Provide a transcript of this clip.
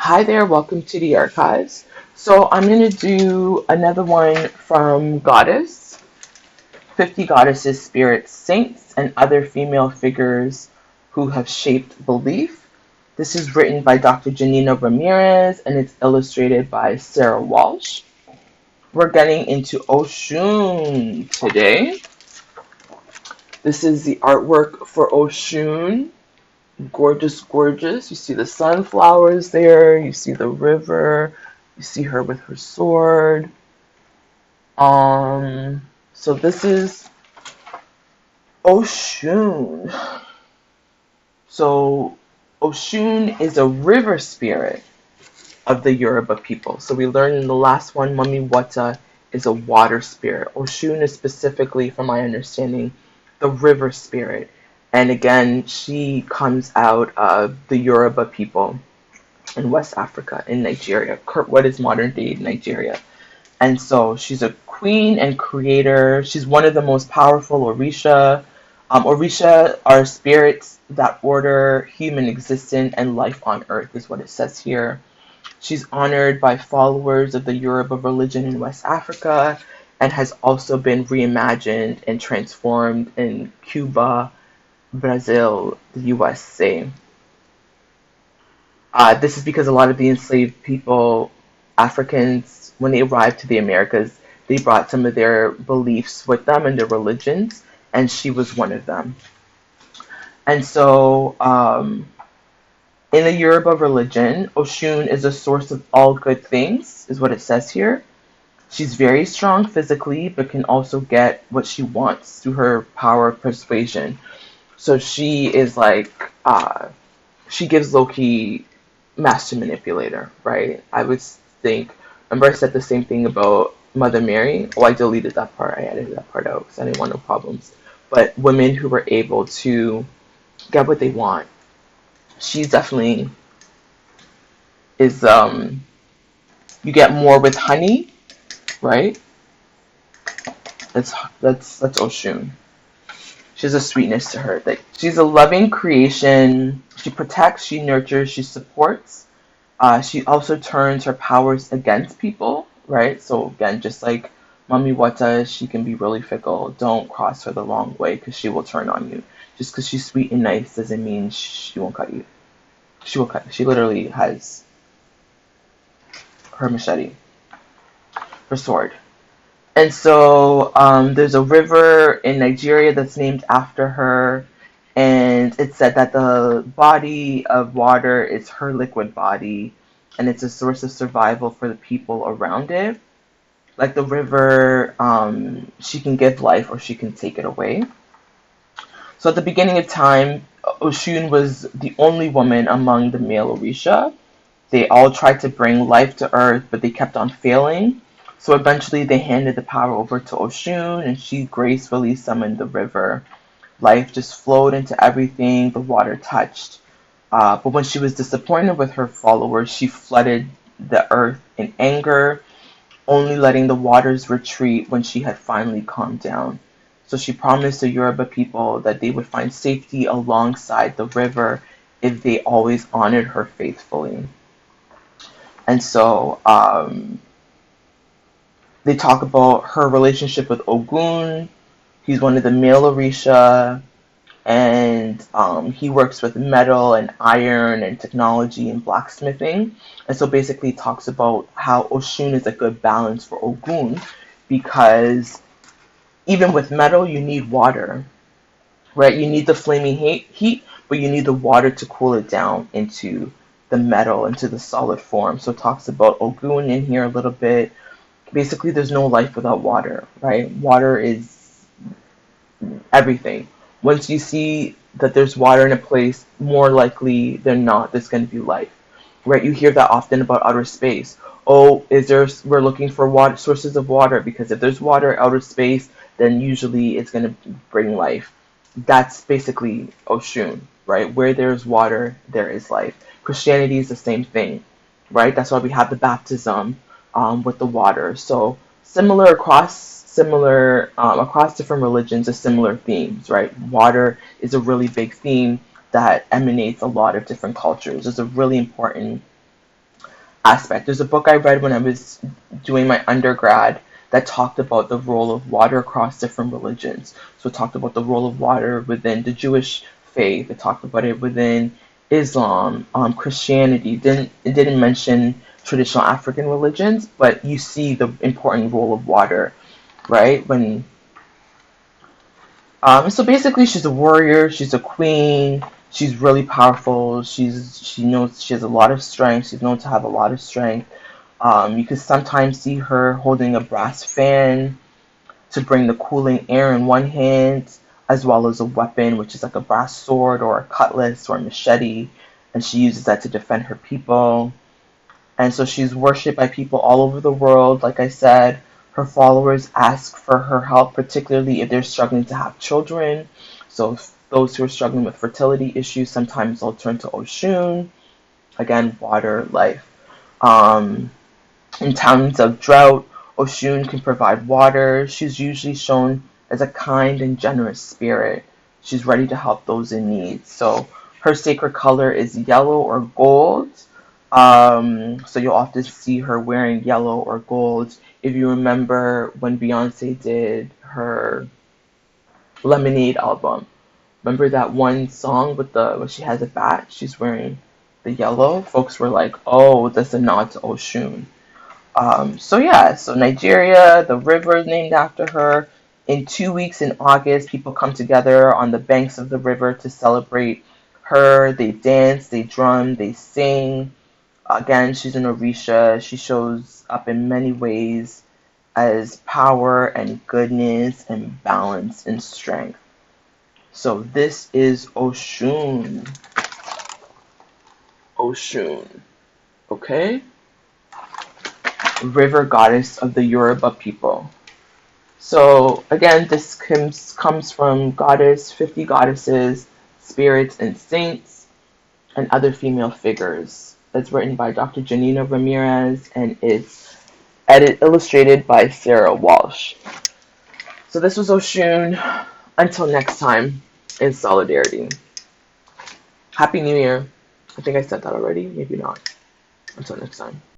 Hi there, welcome to the archives. So I'm going to do another one from Goddess, 50 Goddesses, Spirits, Saints, and Other Female Figures Who Have Shaped Belief. This is written by Dr. Janina Ramirez and it's illustrated by Sarah Walsh. We're getting into Oshun today. This is the artwork for Oshun. Gorgeous, gorgeous. You see the sunflowers there. You see the river. You see her with her sword. So this is Oshun. So Oshun is a river spirit of the Yoruba people. So we learned in the last one, Mami Wata is a water spirit. Oshun is specifically, from my understanding, the river spirit. And again, she comes out of the Yoruba people in West Africa, in Nigeria, what is modern day Nigeria. And so she's a queen and creator. She's one of the most powerful Orisha. Orisha are spirits that order human existence and life on earth, is what it says here. She's honored by followers of the Yoruba religion in West Africa and has also been reimagined and transformed in Cuba, Brazil, the USA. This is because a lot of the enslaved people, Africans, when they arrived to the Americas, they brought some of their beliefs with them and their religions, and she was one of them. And so, in the Yoruba religion, Oshun is a source of all good things, is what it says here. She's very strong physically, but can also get what she wants through her power of persuasion. So she is like, she gives Loki master manipulator, right? I would think, remember I said the same thing about Mother Mary? Oh, I deleted that part. I edited that part out because I didn't want no problems. But women who were able to get what they want, she definitely is, you get more with honey, right? That's Oshun. She has a sweetness to her. Like she's a loving creation. She protects, she nurtures, she supports. She also turns her powers against people, right? So again, just like Mami Wata, she can be really fickle. Don't cross her the wrong way because she will turn on you. Just because she's sweet and nice doesn't mean she won't cut you. She will cut. She literally has her machete, her sword. And so there's a river in Nigeria that's named after her. And it's said that the body of water is her liquid body. And it's a source of survival for the people around it. Like the river, she can give life or she can take it away. So at the beginning of time, Oshun was the only woman among the male Orisha. They all tried to bring life to earth, but they kept on failing. So eventually they handed the power over to Oshun, and she gracefully summoned the river. Life just flowed into everything the water touched. But when she was disappointed with her followers, she flooded the earth in anger, only letting the waters retreat when she had finally calmed down. So she promised the Yoruba people that they would find safety alongside the river if they always honored her faithfully. And so they talk about her relationship with Ogun. He's one of the male Orisha, and he works with metal and iron and technology and blacksmithing. And so basically talks about how Oshun is a good balance for Ogun because even with metal, you need water, right? You need the flaming heat, but you need the water to cool it down into the metal, into the solid form. So it talks about Ogun in here a little bit. Basically, there's no life without water, right? Water is everything. Once you see that there's water in a place, more likely than not, there's going to be life, right? You hear that often about outer space. Oh, we're looking for water, sources of water, because if there's water in outer space, then usually it's going to bring life. That's basically Oshun, right? Where there's water, there is life. Christianity is the same thing, right? That's why we have the baptism with the water. So across different religions, are similar themes, right? Water is a really big theme that emanates a lot of different cultures. It's a really important aspect. There's a book I read when I was doing my undergrad that talked about the role of water across different religions. So it talked about the role of water within the Jewish faith. It talked about it within Islam, Christianity. It didn't mention traditional African religions, but you see the important role of water, right? So basically, she's a warrior. She's a queen. She's really powerful. She knows she has a lot of strength. She's known to have a lot of strength. You could sometimes see her holding a brass fan to bring the cooling air in one hand, as well as a weapon, which is like a brass sword or a cutlass or a machete, and she uses that to defend her people. And so she's worshipped by people all over the world. Like I said, her followers ask for her help, particularly if they're struggling to have children. So those who are struggling with fertility issues, sometimes they'll turn to Oshun. Again, water, life. Um, in times of drought, Oshun can provide water. She's usually shown as a kind and generous spirit. She's ready to help those in need. So her sacred color is yellow or gold. So you'll often see her wearing yellow or gold. If you remember when Beyonce did her Lemonade album, remember that one song with the when she has a bat, she's wearing the yellow. Folks were like, "Oh, that's a nod to Oshun." So yeah, so Nigeria, the river is named after her. In 2 weeks in August, people come together on the banks of the river to celebrate her. They dance, they drum, they sing. Again, she's an Orisha. She shows up in many ways as power and goodness and balance and strength. So this is Oshun. Oshun. Okay? River goddess of the Yoruba people. So again, this comes from goddess, 50 goddesses, spirits, and saints, and other female figures. It's written by Dr. Janina Ramirez and it's illustrated by Sarah Walsh. So this was Oshun. Until next time, in solidarity. Happy New Year. I think I said that already. Maybe not. Until next time.